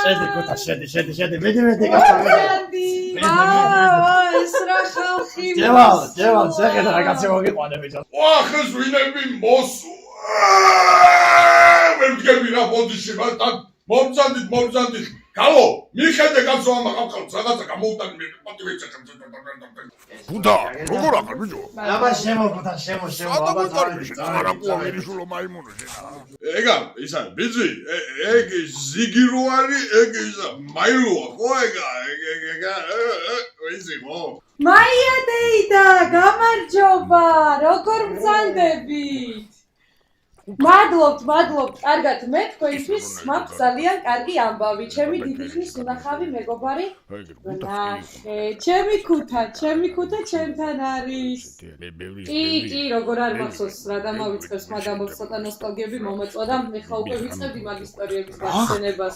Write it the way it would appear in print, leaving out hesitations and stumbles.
შედი კუთა, შედი, მედი კაცო. ეს რა ხალხი. ჯევალ, შეხედა რა კაცი მოგიყვანე ბიჭო. ახეს ვინები მოსუ. მე მდგები რა ბოდიში მარტან მომწანდით. გალო, მიხედე კაცო ამ ხალხს რაღაცა გამოუტანი მე პატივეჭა. გუდა, როგორ ახარ ბიჭო? აბა შემოკუთა, აბა არა ყვავერიშულო მაიმუნო შენა. ეგა, ისა, ბიძი, ეგ ზიგი რო არის, ეგ ისა, მაილოა, ხო ეგა, ვიზი ხო? მაია დეიდა, გამარჯობა, როგორ ბრძანდებით? მადლობთ, კარგად, მე თქვენთვის მაქვს ძალიან კარგი ამბავი, ჩემი დიდი ხნის უნახავი მეგობარი ნახე, ჩემი ქუთა ჩემთან არის. კი, როგორ არ მახსოვს რა დამავიწყებს, მაგრამ ცოტა ნოსტალგიები მომეწოდა, ეხლა უკვე ვიწყებდი მაგ ისტორიების გახსენებას.